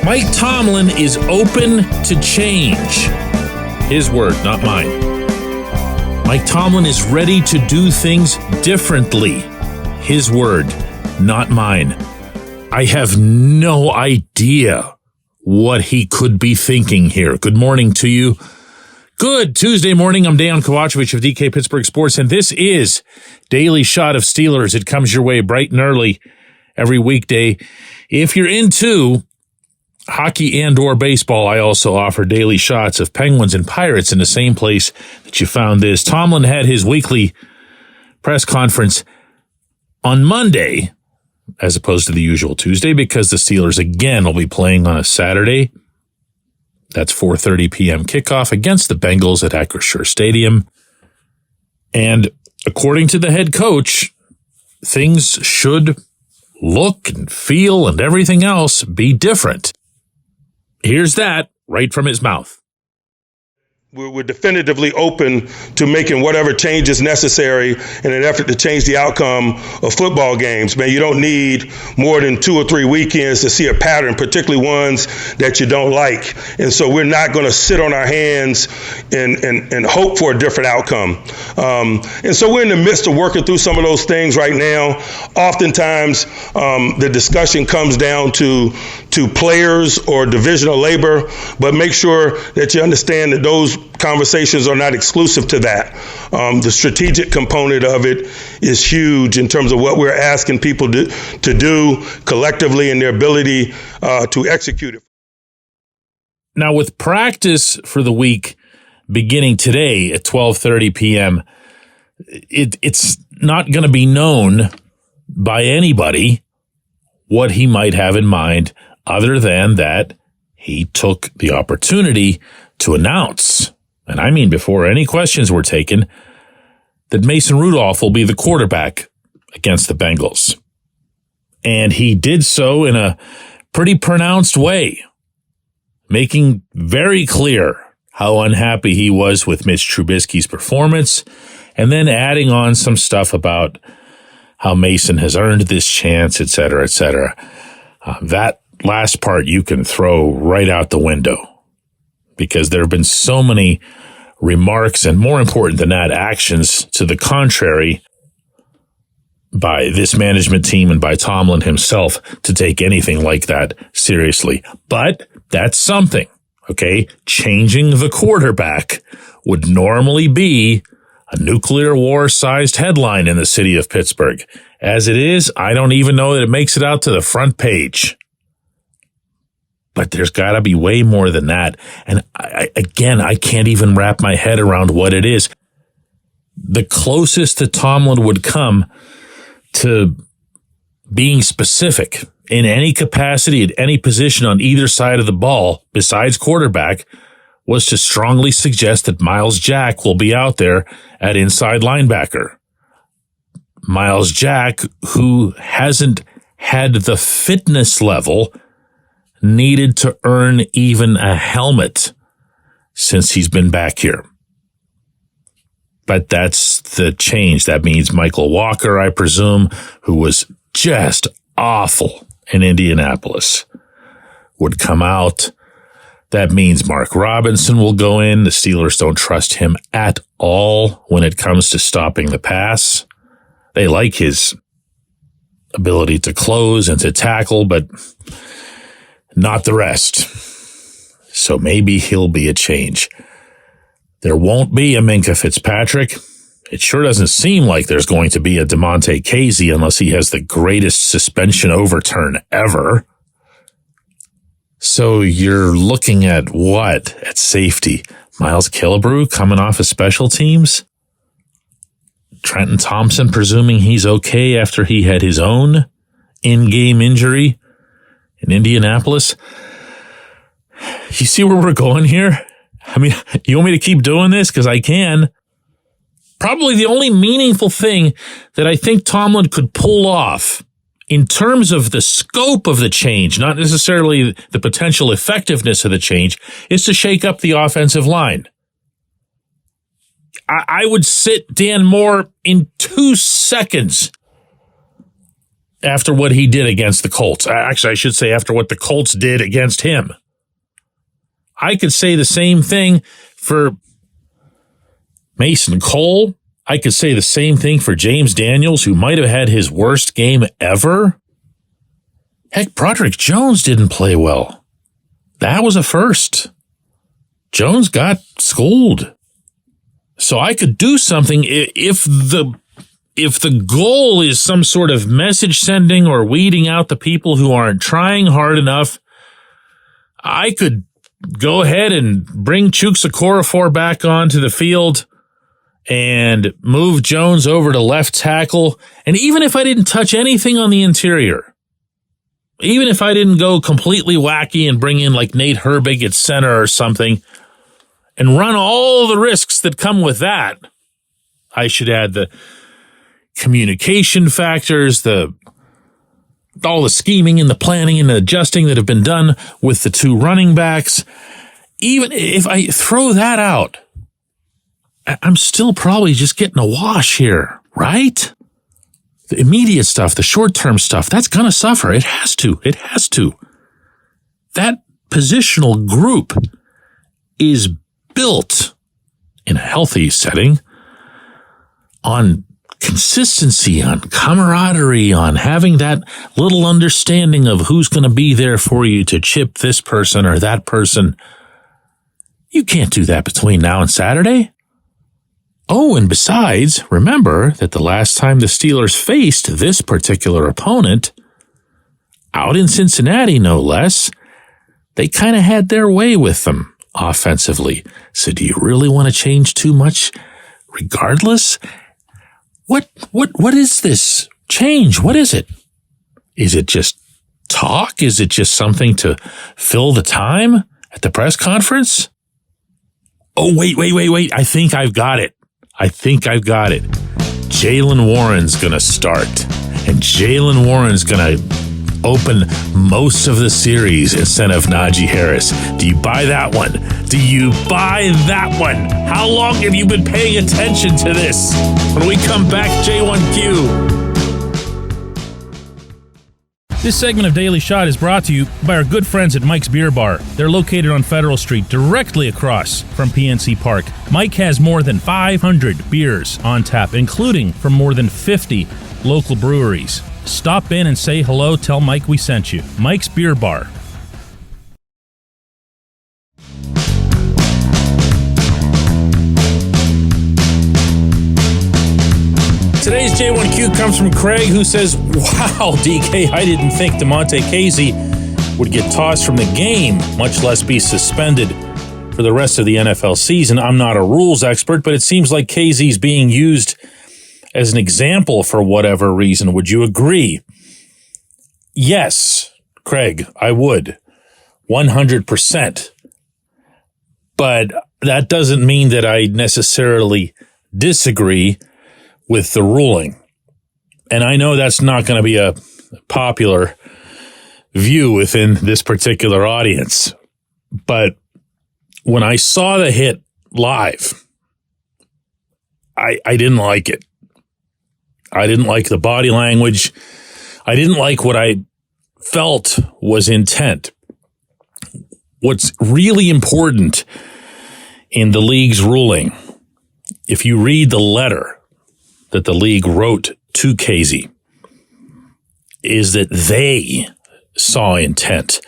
Mike Tomlin is open to change. His word, not mine. Mike Tomlin is ready to do things differently. His word, not mine. I have no idea what he could be thinking here. Good morning to you. Good Tuesday morning. I'm Dejan Kovacevic of DK Pittsburgh Sports, and this is Daily Shot of Steelers. It comes your way bright and early every weekday. If you're into hockey and or baseball, I also offer daily shots of Penguins and Pirates in the same place that you found this. Tomlin had his weekly press conference on Monday, as opposed to the usual Tuesday, because the Steelers again will be playing on a Saturday. That's 4:30 p.m. kickoff against the Bengals at Acrisure Stadium. And according to the head coach, things should look and feel and everything else be different. Here's that right from his mouth. We're definitively open to making whatever changes necessary in an effort to change the outcome of football games. Man, you don't need more than 2 or 3 weekends to see a pattern, particularly ones that you don't like. And so we're not going to sit on our hands and hope for a different outcome. And so we're in the midst of working through some of those things right now. Oftentimes, the discussion comes down to players or divisional labor, but make sure that you understand that those conversations are not exclusive to that. The strategic component of it is huge in terms of what we're asking people to do collectively and their ability to execute it. Now, with practice for the week beginning today at 12:30 p.m., it's not going to be known by anybody what he might have in mind, other than that he took the opportunity to announce, and I mean before any questions were taken, that Mason Rudolph will be the quarterback against the Bengals. And he did so in a pretty pronounced way, making very clear how unhappy he was with Mitch Trubisky's performance, and then adding on some stuff about how Mason has earned this chance, et cetera, et cetera. That last part you can throw right out the window, because there have been so many remarks, and more important than that, actions to the contrary by this management team and by Tomlin himself to take anything like that seriously. But that's something, okay? Changing the quarterback would normally be a nuclear war-sized headline in the city of Pittsburgh. As it is, I don't even know that it makes it out to the front page. But there's got to be way more than that. And I can't even wrap my head around what it is. The closest that Tomlin would come to being specific in any capacity at any position on either side of the ball, besides quarterback, was to strongly suggest that Myles Jack will be out there at inside linebacker. Myles Jack, who hasn't had the fitness level needed to earn even a helmet since he's been back here. But that's the change. That means Michael Walker, I presume, who was just awful in Indianapolis, would come out. That means Mark Robinson will go in. The Steelers don't trust him at all when it comes to stopping the pass. They like his ability to close and to tackle, but not the rest. So maybe he'll be a change. There won't be a Minkah Fitzpatrick. It sure doesn't seem like there's going to be a DeMonte Casey unless he has the greatest suspension overturn ever. So you're looking at what at safety? Miles Killebrew coming off of special teams? Trenton Thompson presuming he's okay after he had his own in-game injury in Indianapolis. You see where we're going here? I mean, you want me to keep doing this? Because I can. Probably the only meaningful thing that I think Tomlin could pull off in terms of the scope of the change, not necessarily the potential effectiveness of the change, is to shake up the offensive line. I would sit Dan Moore in 2 seconds after what he did against the Colts. Actually, I should say after what the Colts did against him. I could say the same thing for Mason Cole. I could say the same thing for James Daniels, who might have had his worst game ever. Heck, Broderick Jones didn't play well. That was a first. Jones got schooled. So I could do something if the goal is some sort of message sending or weeding out the people who aren't trying hard enough. I could go ahead and bring Chuks Okorafor back onto the field and move Jones over to left tackle. And even if I didn't touch anything on the interior, even if I didn't go completely wacky and bring in like Nate Herbig at center or something and run all the risks that come with that, I should add the communication factors, all the scheming and the planning and the adjusting that have been done with the two running backs. Even if I throw that out, I'm still probably just getting a wash here, right? The immediate stuff, the short-term stuff, that's going to suffer. It has to. It has to. That positional group is built in a healthy setting on consistency, on camaraderie, on having that little understanding of who's going to be there for you to chip this person or that person. You can't do that between now and Saturday. Oh, and besides, remember that the last time the Steelers faced this particular opponent, out in Cincinnati no less, they kind of had their way with them offensively. So do you really want to change too much regardless? What is this change? What is it? Is it just talk? Is it just something to fill the time at the press conference? Oh, wait. I think I've got it. Jaylen Warren's going to start, and Jaylen Warren's going to open most of the series instead of Najee Harris. Do you buy that one? How long have you been paying attention to this? When we come back, J1Q. This segment of Daily Shot is brought to you by our good friends at Mike's Beer Bar. They're located on Federal Street, directly across from PNC Park. Mike has more than 500 beers on tap, including from more than 50 local breweries. Stop in and say hello. Tell Mike we sent you. Mike's Beer Bar. Today's J1Q comes from Craig, who says, wow, DK, I didn't think DeMonte Casey would get tossed from the game, much less be suspended for the rest of the NFL season. I'm not a rules expert, but it seems like Casey's being used as an example for whatever reason. Would you agree? Yes, Craig, I would. 100%. But that doesn't mean that I necessarily disagree with the ruling. And I know that's not going to be a popular view within this particular audience. But when I saw the hit live, I didn't like it. I didn't like the body language. I didn't like what I felt was intent. What's really important in the league's ruling, if you read the letter that the league wrote to Casey, is that they saw intent.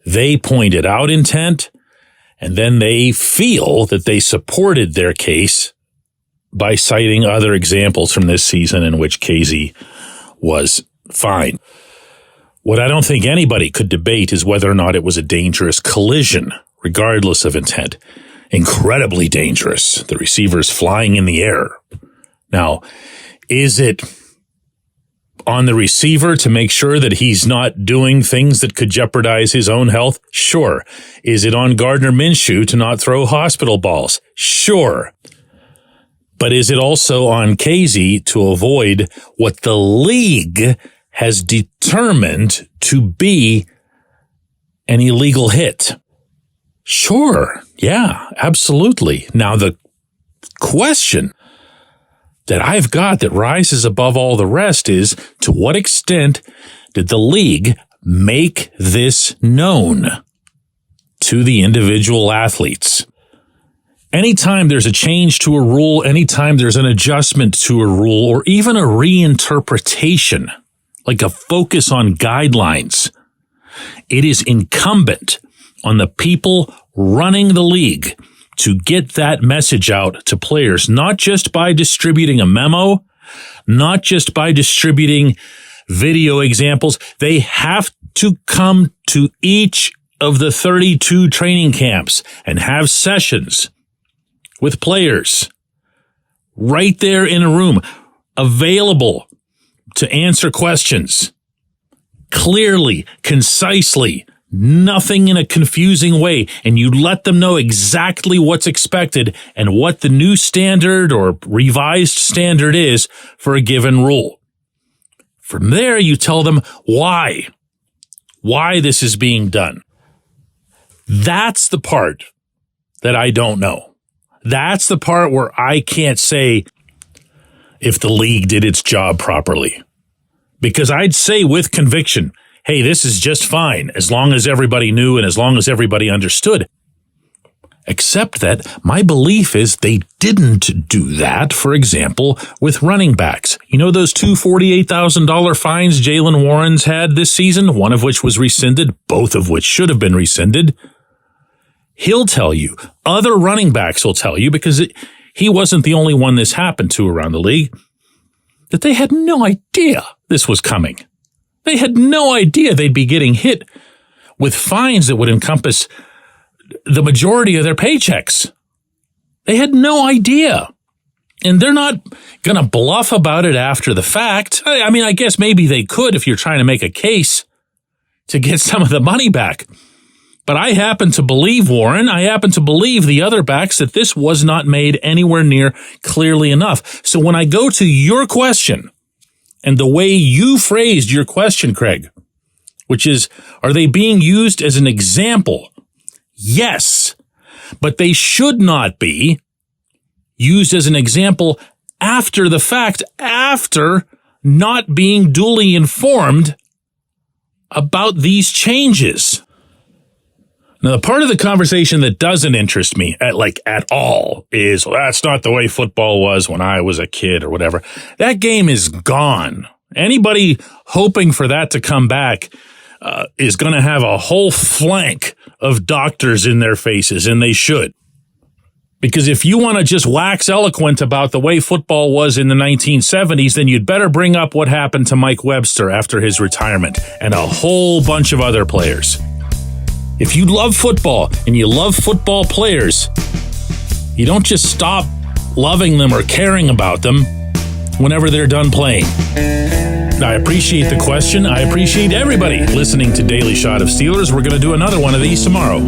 They pointed out intent, and then they feel that they supported their case by citing other examples from this season in which Casey was fine. What I don't think anybody could debate is whether or not it was a dangerous collision, regardless of intent. Incredibly dangerous. The receiver's flying in the air. Now, is it on the receiver to make sure that he's not doing things that could jeopardize his own health? Sure. Is it on Gardner Minshew to not throw hospital balls? Sure. But is it also on Casey to avoid what the league has determined to be an illegal hit? Sure. Yeah, absolutely. Now, the question that I've got that rises above all the rest is, to what extent did the league make this known to the individual athletes? Anytime there's a change to a rule, anytime there's an adjustment to a rule, or even a reinterpretation, like a focus on guidelines, it is incumbent on the people running the league to get that message out to players, not just by distributing a memo, not just by distributing video examples. They have to come to each of the 32 training camps and have sessions with players right there in a room, available to answer questions clearly, concisely, nothing in a confusing way, and you let them know exactly what's expected and what the new standard or revised standard is for a given rule. From there, you tell them why this is being done. That's the part that I don't know. That's the part where I can't say if the league did its job properly. Because I'd say with conviction, hey, this is just fine as long as everybody knew and as long as everybody understood. Except that my belief is they didn't do that, for example, with running backs. You know those two $48,000 fines Jaylen Warren's had this season, one of which was rescinded, both of which should have been rescinded? He'll tell you. Other running backs will tell you, because he wasn't the only one this happened to around the league, that they had no idea this was coming. They had no idea they'd be getting hit with fines that would encompass the majority of their paychecks. They had no idea. And they're not going to bluff about it after the fact. I mean, I guess maybe they could if you're trying to make a case to get some of the money back. But I happen to believe Warren, I happen to believe the other backs, that this was not made anywhere near clearly enough. So when I go to your question, and the way you phrased your question, Craig, which is, are they being used as an example? Yes, but they should not be used as an example after the fact, after not being duly informed about these changes. Now, the part of the conversation that doesn't interest me at all is, well, that's not the way football was when I was a kid or whatever. That game is gone. Anybody hoping for that to come back is going to have a whole flank of doctors in their faces, and they should. Because if you want to just wax eloquent about the way football was in the 1970s, then you'd better bring up what happened to Mike Webster after his retirement and a whole bunch of other players. If you love football and you love football players, you don't just stop loving them or caring about them whenever they're done playing. I appreciate the question. I appreciate everybody listening to Daily Shot of Steelers. We're going to do another one of these tomorrow.